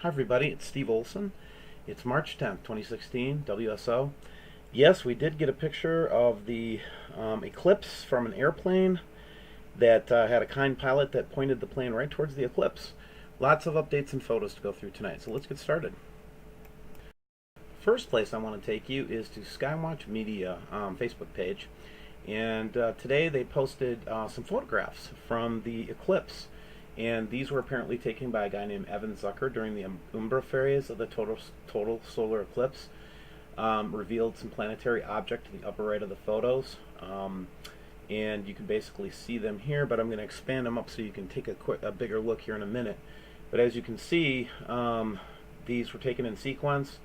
Hi everybody, it's Steve Olson. It's March 10th, 2016, WSO. Yes, we did get a picture of the Eclipse from an airplane that had a kind pilot that pointed the plane right towards the Eclipse. Lots of updates and photos to go through tonight, so let's get started. First place I want to take you is to Skywatch Media Facebook page. And today they posted some photographs from the Eclipse. And these were apparently taken by a guy named Evan Zucker during the Umbra phase of the total solar eclipse. Revealed some planetary object to the upper right of the photos. And you can basically see them here, but I'm going to expand them up so you can take a bigger look here in a minute. But as you can see, these were taken in sequence,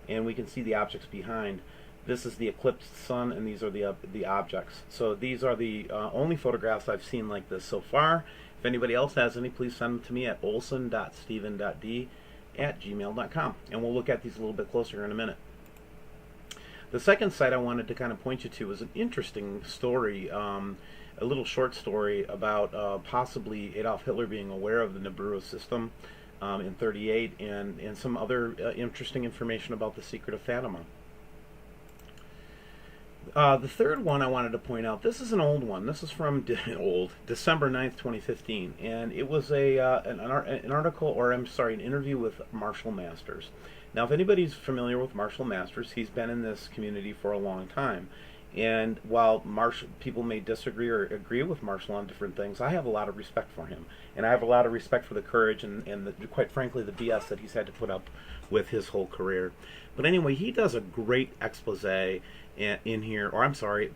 and we can see the objects behind. This is the eclipsed sun, and these are the objects. So these are the only photographs I've seen like this so far. If anybody else has any, please send them to me at olson.steven.d@gmail.com, and we'll look at these a little bit closer in a minute. The second site I wanted to kind of point you to is an interesting story, a little short story about possibly Adolf Hitler being aware of the Nibiru system in '38, and some other interesting information about the secret of Fatima. The third one I wanted to point out, this is an old one. This is from December 9th, 2015, and it was an article, or I'm sorry, an interview with Marshall Masters. Now, if anybody's familiar with Marshall Masters, he's been in this community for a long time. And while people may disagree or agree with Marshall on different things, I have a lot of respect for him. And I have a lot of respect for the courage and quite frankly, the BS that he's had to put up with his whole career. But anyway, he does a great expose in here, or I'm sorry,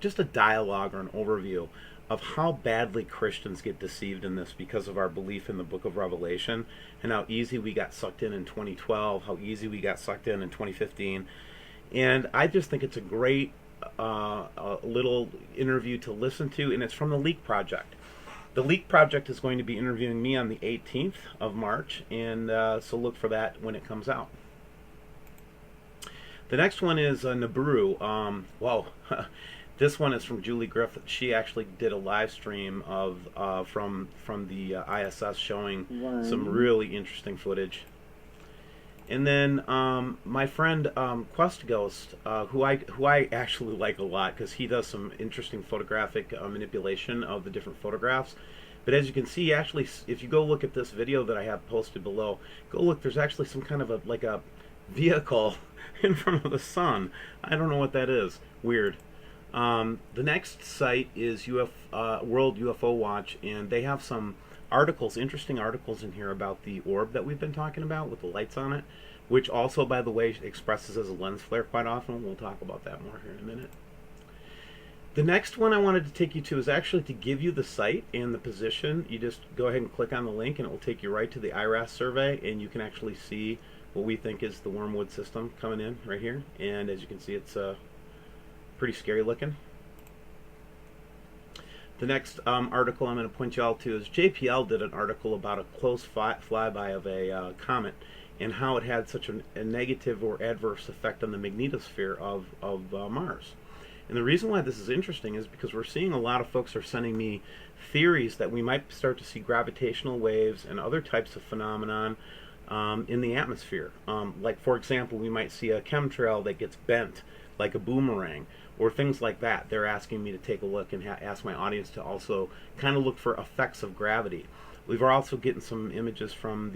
just a dialogue or an overview of how badly Christians get deceived in this because of our belief in the book of Revelation, and how easy we got sucked in 2012, how easy we got sucked in 2015. And I just think it's a great little interview to listen to, and it's from the Leak Project. The Leak Project is going to be interviewing me on the 18th of March, and so look for that when it comes out. The next one is Nibiru. Whoa, this one is from Julie Griffith. She actually did a live stream of from the ISS showing some really interesting footage. And then my friend Quest Ghost, who I actually like a lot because he does some interesting photographic manipulation of the different photographs. But as you can see, actually, if you go look at this video that I have posted below, go look. There's actually some kind of a vehicle in front of the sun. I don't know what that is. Weird. The next site is World UFO Watch, and they have some articles, interesting articles in here about the orb that we've been talking about with the lights on it, which also, by the way, expresses as a lens flare quite often. We'll talk about that more here in a minute. The next one I wanted to take you to is actually to give you the site and the position. You just go ahead and click on the link, and it will take you right to the IRAS survey, and you can actually see what we think is the Wormwood system coming in right here. And as you can see, it's pretty scary looking. The next article I'm going to point you all to is JPL did an article about a close flyby of a comet and how it had such a negative or adverse effect on the magnetosphere of Mars. And the reason why this is interesting is because we're seeing a lot of folks are sending me theories that we might start to see gravitational waves and other types of phenomenon in the atmosphere. Like, for example, we might see a chemtrail that gets bent like a boomerang, or things like that. They're asking me to take a look and ask my audience to also kind of look for effects of gravity. We've also getting some images from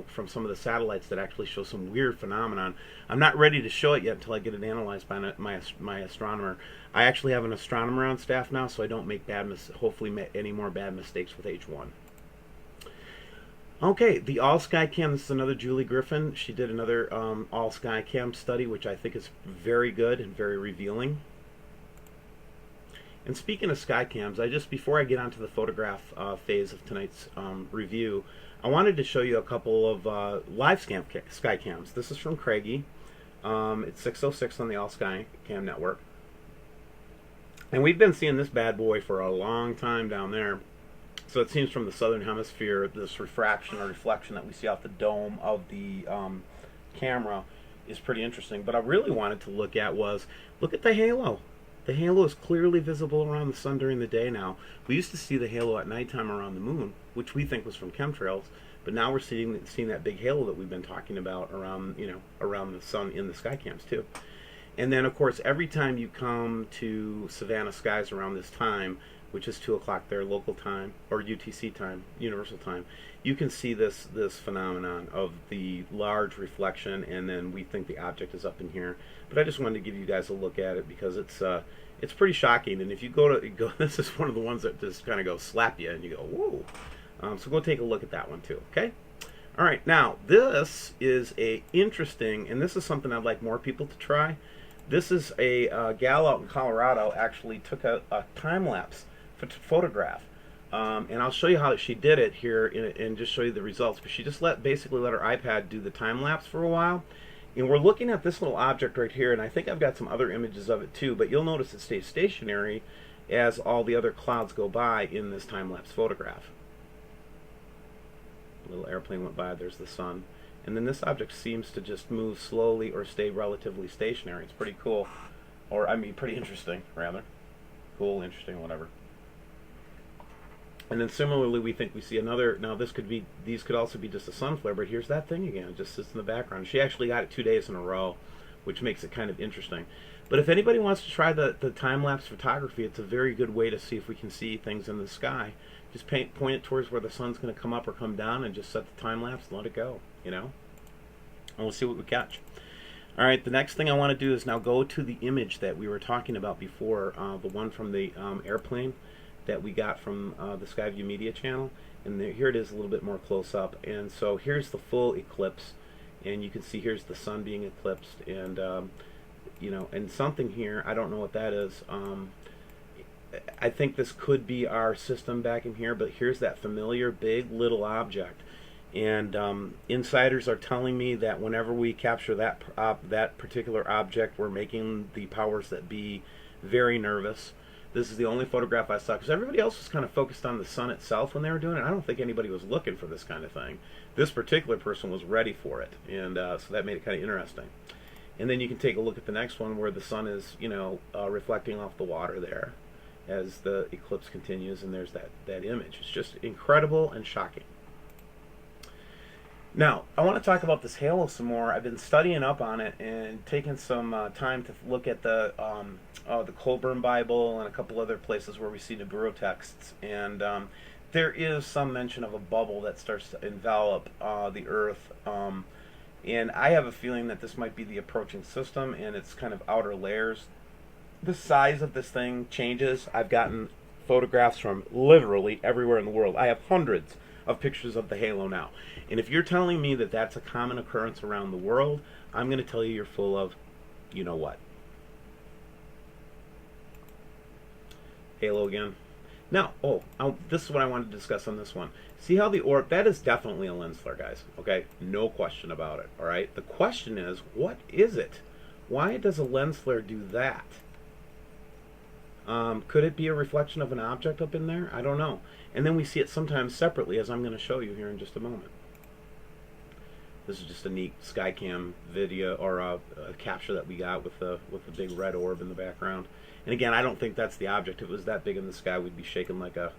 from some of the satellites that actually show some weird phenomenon. I'm not ready to show it yet until I get it analyzed by my astronomer. I actually have an astronomer on staff now, so I don't make hopefully any more bad mistakes with H1. Okay, the All Sky Cam. This is another Julie Griffin. She did another All Sky Cam study, which I think is very good and very revealing. And speaking of sky cams, before I get onto the photograph phase of tonight's review, I wanted to show you a couple of live sky cams. This is from Craigie. It's 606 on the All Sky Cam network. And we've been seeing this bad boy for a long time down there. So it seems from the southern hemisphere, this refraction or reflection that we see off the dome of the camera is pretty interesting. But I really wanted to look at the halo. The halo is clearly visible around the sun during the day now. We used to see the halo at nighttime around the moon, which we think was from chemtrails. But now we're seeing that big halo that we've been talking about around, around the sun in the sky cams too. And then, of course, every time you come to Savannah skies around this time, which is 2 o'clock their local time, or UTC time, Universal Time, you can see this phenomenon of the large reflection, and then we think the object is up in here. But I just wanted to give you guys a look at it because it's pretty shocking. And if you go, this is one of the ones that just kind of go slap you, and you go, whoa. So go take a look at that one too, okay? All right, now this is a interesting, and this is something I'd like more people to try. This is a gal out in Colorado actually took a time-lapse photograph. And I'll show you how she did it here and just show you the results. But she just basically let her iPad do the time-lapse for a while. And we're looking at this little object right here, and I think I've got some other images of it too, but you'll notice it stays stationary as all the other clouds go by in this time-lapse photograph. A little airplane went by, there's the sun. And then this object seems to just move slowly or stay relatively stationary. It's pretty cool. Or, I mean, pretty interesting, rather. Cool, interesting, whatever. And then similarly, we think we see another. Now, these could also be just a sun flare, but here's that thing again. It just sits in the background. She actually got it 2 days in a row, which makes it kind of interesting. But if anybody wants to try the time-lapse photography, it's a very good way to see if we can see things in the sky. Just point it towards where the sun's going to come up or come down, and just set the time-lapse and let it go, And we'll see what we catch. All right, the next thing I want to do is now go to the image that we were talking about before, the one from the airplane that we got from the Skywatch Media channel. And here it is a little bit more close up. And so here's the full eclipse. And you can see here's the sun being eclipsed. And, and something here, I don't know what that is. I think this could be our system back in here, but here's that familiar big little object. And insiders are telling me that whenever we capture that particular object, we're making the powers that be very nervous. This is the only photograph I saw, because everybody else was kind of focused on the sun itself when they were doing it. I don't think anybody was looking for this kind of thing. This particular person was ready for it, and so that made it kind of interesting. And then you can take a look at the next one where the sun is, reflecting off the water there as the eclipse continues, and there's that image. It's just incredible and shocking. Now, I want to talk about this halo some more. I've been studying up on it and taking some time to look at the Colburn Bible and a couple other places where we see Nibiru texts. And there is some mention of a bubble that starts to envelop the Earth. And I have a feeling that this might be the approaching system and its kind of outer layers. The size of this thing changes. I've gotten photographs from literally everywhere in the world. I have hundreds of pictures of the halo now. And if you're telling me that that's a common occurrence around the world, I'm going to tell you you're full of, you know what. Halo again. Now, this is what I wanted to discuss on this one. See how the orb, that is definitely a lens flare, guys. Okay, no question about it. All right. The question is, what is it? Why does a lens flare do that? Could it be a reflection of an object up in there? I don't know. And then we see it sometimes separately, as I'm going to show you here in just a moment. This is just a neat Skycam video or a capture that we got with the big red orb in the background. And again, I don't think that's the object. If it was that big in the sky, we'd be shaking like a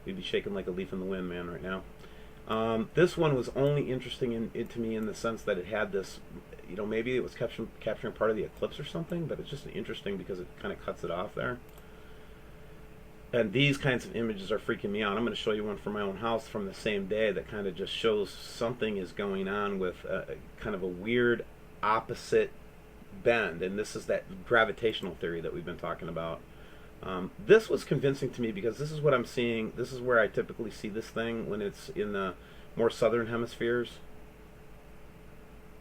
leaf in the wind, man, right now. This one was only interesting to me in the sense that it had this, maybe it was capturing part of the eclipse or something, but it's just interesting because it kind of cuts it off there. And these kinds of images are freaking me out. I'm going to show you one from my own house from the same day that kind of just shows something is going on with kind of a weird opposite bend. And this is that gravitational theory that we've been talking about. This was convincing to me because this is what I'm seeing. This is where I typically see this thing when it's in the more southern hemispheres.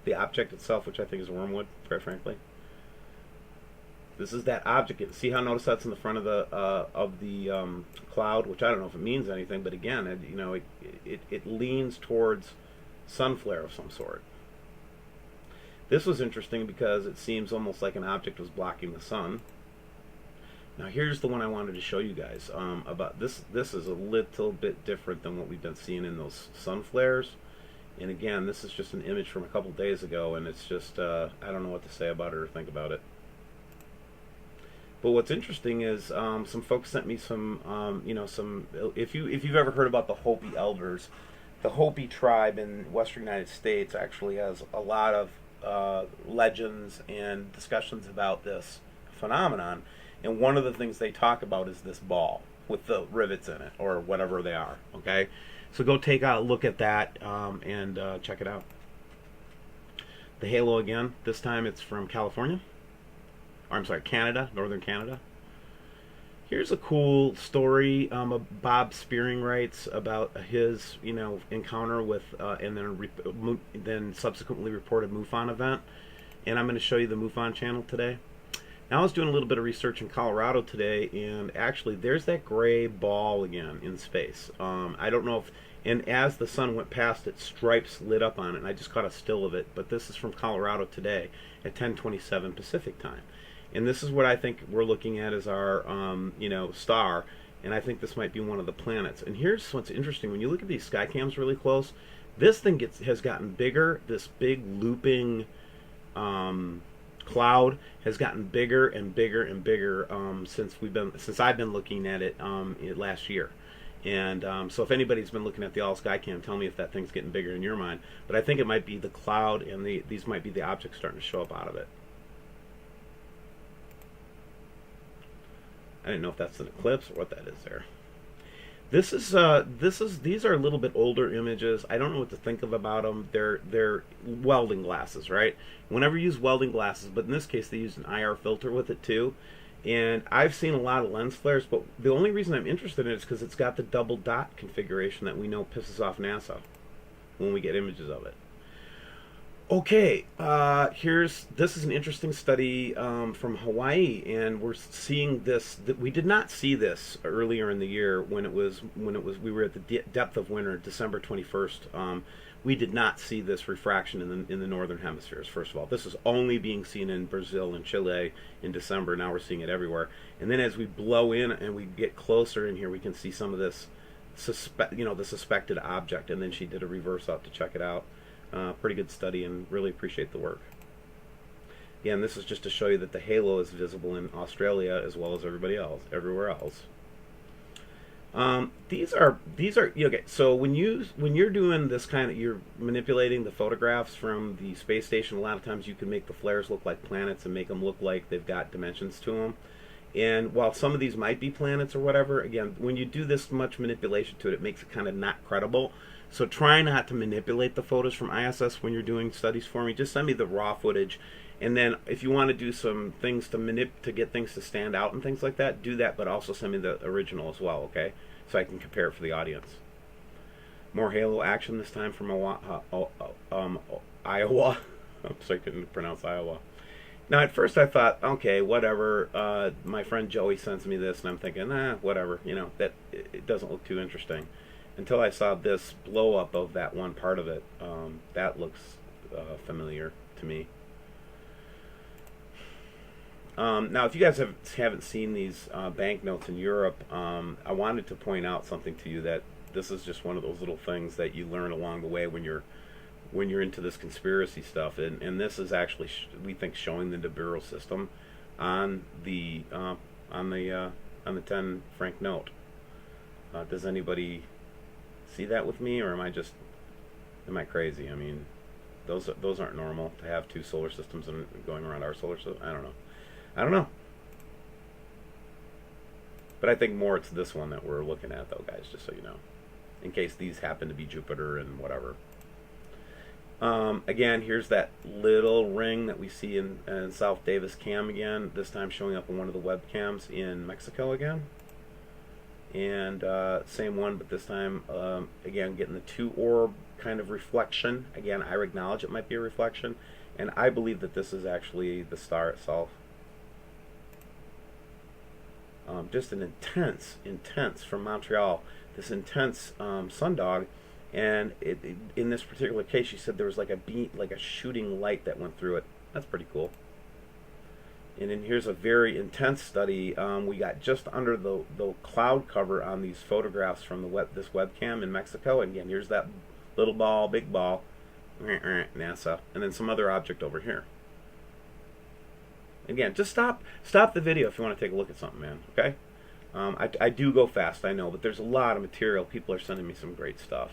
The object itself, which I think is wormwood, quite frankly. This is that object. See how notice that's in the front of the cloud, which I don't know if it means anything, but again, it leans towards sun flare of some sort. This was interesting because it seems almost like an object was blocking the sun. Now here's the one I wanted to show you guys about this. This is a little bit different than what we've been seeing in those sun flares. And again, this is just an image from a couple days ago, and it's just I don't know what to say about it or think about it. But what's interesting is some folks sent me some, if you've ever heard about the Hopi elders, the Hopi tribe in western United States actually has a lot of legends and discussions about this phenomenon. And one of the things they talk about is this ball with the rivets in it, or whatever they are. Okay, so go take a look at that and check it out. The halo again. This time it's from California. Or, I'm sorry, Canada, northern Canada. Here's a cool story. Bob Spearing writes about his, encounter with, and then subsequently reported MUFON event. And I'm going to show you the MUFON channel today. Now I was doing a little bit of research in Colorado today, and actually there's that gray ball again in space. I don't know if, and as the sun went past it, stripes lit up on it, and I just caught a still of it. But this is from Colorado today at 10:27 Pacific time. And this is what I think we're looking at as our, star. And I think this might be one of the planets. And here's what's interesting. When you look at these sky cams really close, this thing has gotten bigger. This big looping cloud has gotten bigger and bigger and bigger since I've been looking at it last year. And so if anybody's been looking at the all sky cam, tell me if that thing's getting bigger in your mind. But I think it might be the cloud, and these might be the objects starting to show up out of it. I didn't know if that's an eclipse or what that is there. These are a little bit older images. I don't know what to think about them. They're welding glasses, right? Whenever you use welding glasses, but in this case they use an IR filter with it too. And I've seen a lot of lens flares, but the only reason I'm interested in it is because it's got the double dot configuration that we know pisses off NASA when we get images of it. Okay, this is an interesting study from Hawaii, and we're seeing this. We did not see this earlier in the year when we were at the depth of winter, December 21st. We did not see this refraction in the northern hemispheres. First of all, this is only being seen in Brazil and Chile in December. Now we're seeing it everywhere. And then as we blow in and we get closer in here, we can see some of this the suspected object. And then she did a reverse up to check it out. Pretty good study, and really appreciate the work. Again, this is just to show you that the halo is visible in Australia as well as everywhere else. These are okay. So when you're doing this you're manipulating the photographs from the space station. A lot of times you can make the flares look like planets and make them look like they've got dimensions to them. And while some of these might be planets or whatever, again, when you do this much manipulation to it, it makes it kind of not credible. So try not to manipulate the photos from ISS when you're doing studies for me. Just send me the raw footage. And then if you want to do some things to get things to stand out and things like that, do that, but also send me the original as well, okay? So I can compare it for the audience. More halo action this time from Iowa. I'm sorry, I couldn't pronounce Iowa. Now, at first I thought, okay, whatever. My friend Joey sends me this, and I'm thinking, whatever. That it doesn't look too interesting. Until I saw this blow up of that one part of it. That looks familiar to me. Now, if you guys haven't seen these banknotes in Europe, I wanted to point out something to you, that this is just one of those little things that you learn along the way when you're into this conspiracy stuff. And this is actually, we think, showing the Nibiru system on the 10 franc note. Does anybody see that with me, or am I crazy? I mean, those aren't normal to have two solar systems and going around our solar system. I don't know. But I think more it's this one that we're looking at, though, guys, just so you know, in case these happen to be Jupiter and whatever. Again, here's that little ring that we see in South Davis cam again, this time showing up on one of the webcams in Mexico again. And same one, but this time, again, getting the two orb kind of reflection. Again, I acknowledge it might be a reflection, and I believe that this is actually the star itself. Just an intense from Montreal, this intense sundog. And in this particular case, she said there was like a shooting light that went through it. That's pretty cool. And then here's a very intense study. We got just under the cloud cover on these photographs from this webcam in Mexico. And again, here's that little ball, big ball, NASA, and then some other object over here. Again, just stop the video if you want to take a look at something, man. Okay? I do go fast, I know, but there's a lot of material. People are sending me some great stuff.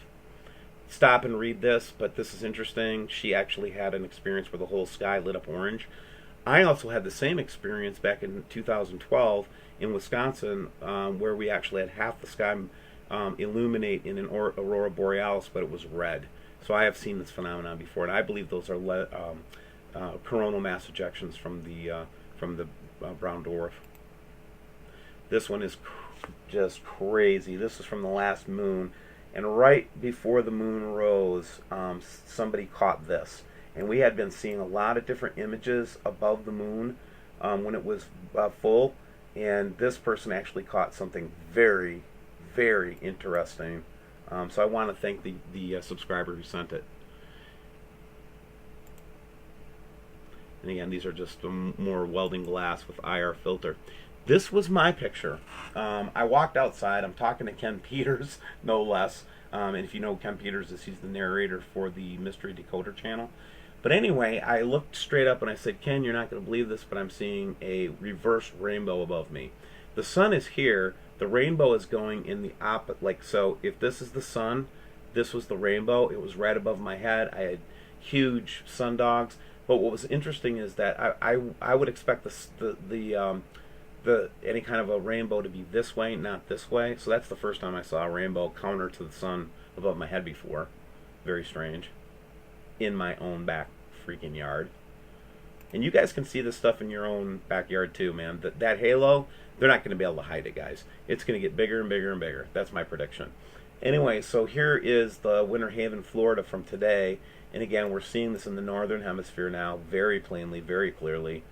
stop and read this, but this is interesting. She actually had an experience where the whole sky lit up orange. I also had the same experience back in 2012 in Wisconsin, where we actually had half the sky illuminate in an aurora borealis, but it was red. So I have seen this phenomenon before, and I believe those are coronal mass ejections from the brown dwarf. This one is just crazy. This is from the last moon, and right before the moon rose, somebody caught this. And we had been seeing a lot of different images above the moon when it was full, and this person actually caught something very, very interesting. So I want to thank the subscriber who sent it. And again, these are just more welding glass with IR filter. This was my picture. I walked outside. I'm talking to Ken Peters, no less. And if you know Ken Peters, he's the narrator for the Mystery Decoder channel. But anyway, I looked straight up and I said, Ken, you're not going to believe this, but I'm seeing a reverse rainbow above me. The sun is here. The rainbow is going in the opposite. Like, so if this is the sun, this was the rainbow. It was right above my head. I had huge sundogs. But what was interesting is that I would expect any kind of a rainbow to be this way, not this way. So that's the first time I saw a rainbow counter to the sun above my head before. Very strange. In my own back freaking yard. And you guys can see this stuff in your own backyard too, man. That halo, they're not going to be able to hide it, guys. It's going to get bigger and bigger and bigger. That's my prediction. Anyway, so here is the Winter Haven, Florida from today. And again, we're seeing this in the northern hemisphere now very plainly, very clearly.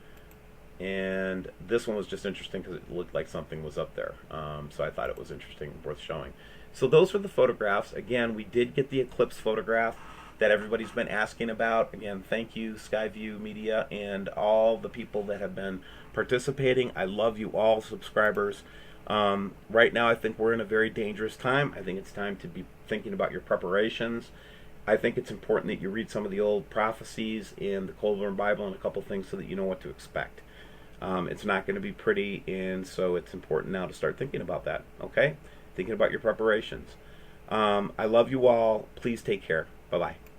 And this one was just interesting because it looked like something was up there. So I thought it was interesting, worth showing. So those were the photographs. Again, we did get the eclipse photograph that everybody's been asking about. Again, thank you, Skywatch Media, and all the people that have been participating. I love you all, subscribers. Right now, I think we're in a very dangerous time. I think it's time to be thinking about your preparations. I think it's important that you read some of the old prophecies in the Cold War Bible and a couple things so that you know what to expect. It's not going to be pretty, and so it's important now to start thinking about that, okay? Thinking about your preparations. I love you all. Please take care. Bye-bye.